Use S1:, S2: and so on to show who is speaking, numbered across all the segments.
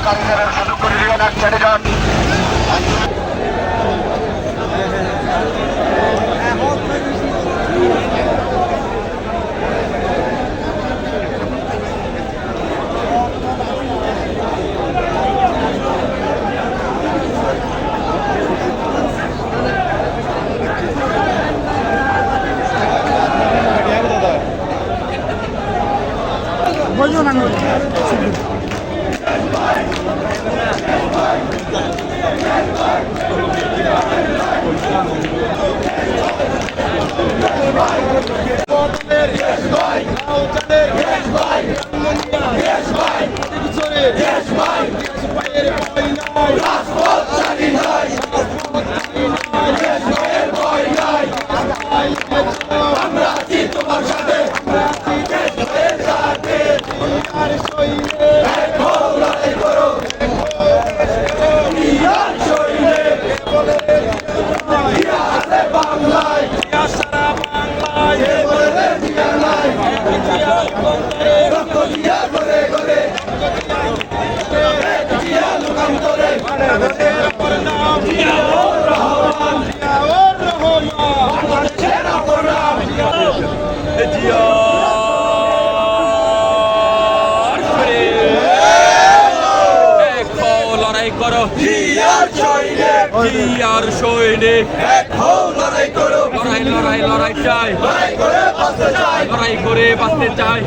S1: কারিগরের সুযোগ করে দিবেন এক ছেড়ে যান।
S2: বলছো না
S3: লড়াই চাই, লড়াই করে বাঁচতে চাই।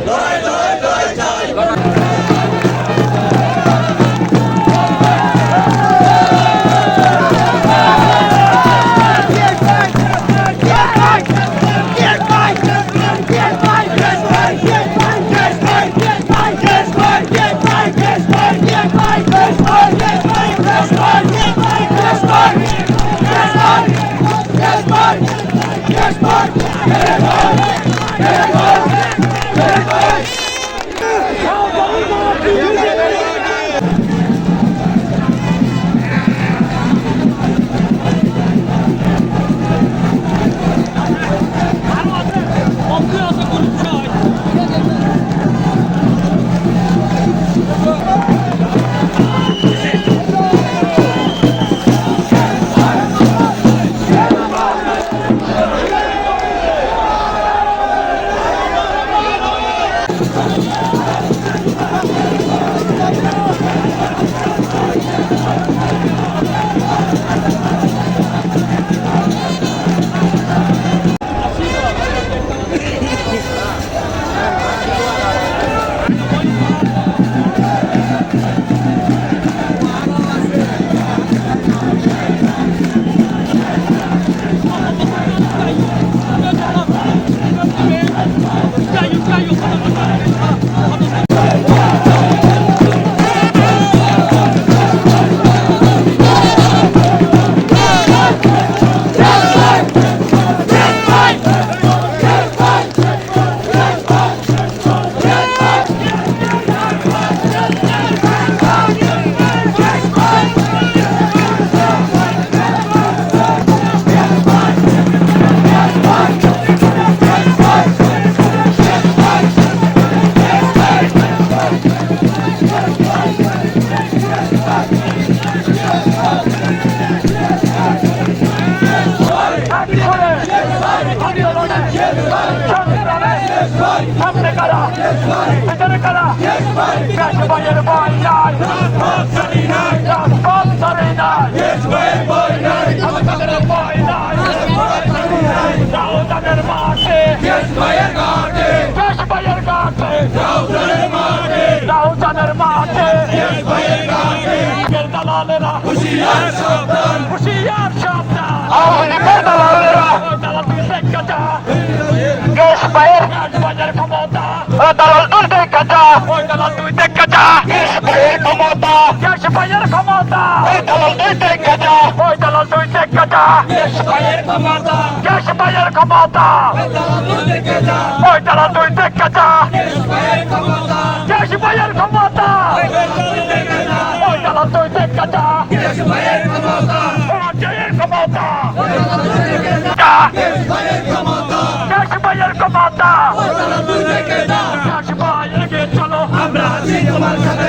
S4: আমরা আছি তোমার সাথে।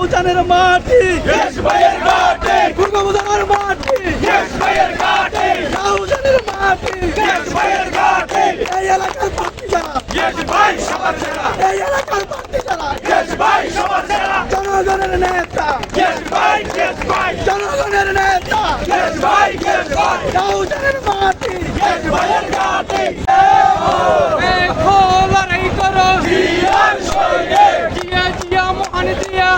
S2: উজানের মাটি পূর্ববঙ্গের মাটি উজানের মাটি এই এলাকার প্রার্থী যারা এই এলাকার প্রার্থী যারা জনগণের নেতা জনগণের নেতা উজানের মাটি
S3: লড়াই করো জিয়া জিয়া মহান জিয়া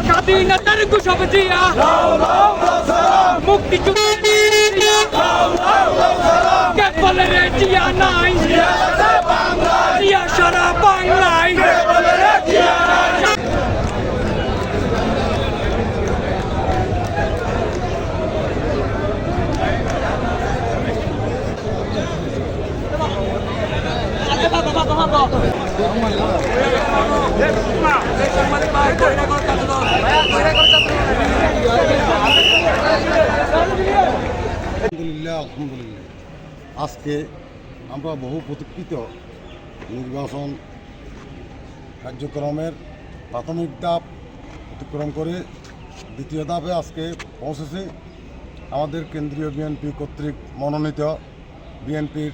S3: স্বাধীনতার কুসব জিয়া মুক্তি চুক্তি কেবল রে জিয়া নাই জিয়া সারা বাংলায়
S4: আলহামদুলিল্লাহ আজকে আমরা বহু প্রতীক্ষিত নির্বাচন কার্যক্রমের প্রাথমিক ধাপ অতিক্রম করে দ্বিতীয় ধাপে আজকে পৌঁছেছি। আমাদের কেন্দ্রীয় বিএনপি কর্তৃক মনোনীত বিএনপির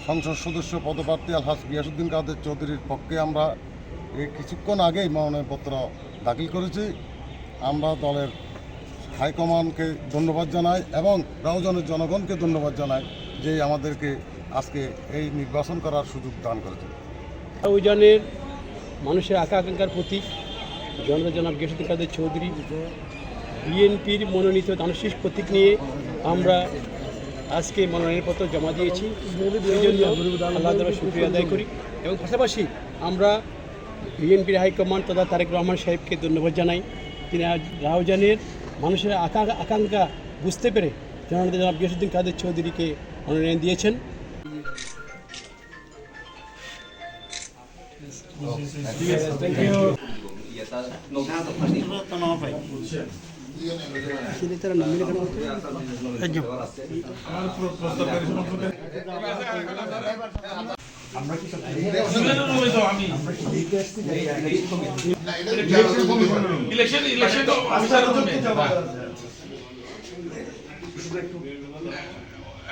S4: সংসদ সদস্য পদপ্রার্থী আলহাজ গিয়াসউদ্দিন কাদের চৌধুরীর পক্ষে আমরা এই কিছুক্ষণ আগেই মনোনয়নপত্র দাখিল করেছি। আমরা দলের হাইকমান্ডকে ধন্যবাদ জানাই এবং রাউজানের জনগণকে ধন্যবাদ জানাই যে আমাদেরকে আজকে এই নির্বাচন করার সুযোগ দান করেছে।
S5: রাউজানের মানুষের আকাঙ্ক্ষার প্রতীক জনতা জনাব গিয়াসউদ্দিন কাদের চৌধুরী বিএনপির মনোনীত ধানশীষ প্রতীক নিয়ে আমরা আজকে মনোনয়নপত্র জমা দিয়েছি। সেই জন্য আল্লাহ তাআলার শুকরিয়া আদায় করি এবং পাশাপাশি আমরা বিএনপির হাইকমান্ড তথা তারেক রহমান সাহেবকে ধন্যবাদ জানাই। তিনি আজ রাউজানের মানুষের আকাঙ্ক্ষা বুঝতে পেরে জনতা জনাব গিয়াসউদ্দিন কাদের চৌধুরীকে মনোনয়ন দিয়েছেন।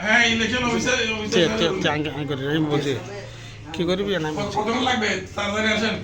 S6: হ্যাঁ ইলেকশন অফিসার
S2: কি করবি না
S6: কতক্ষণ লাগবে তাড়াতাড়ি আসেন।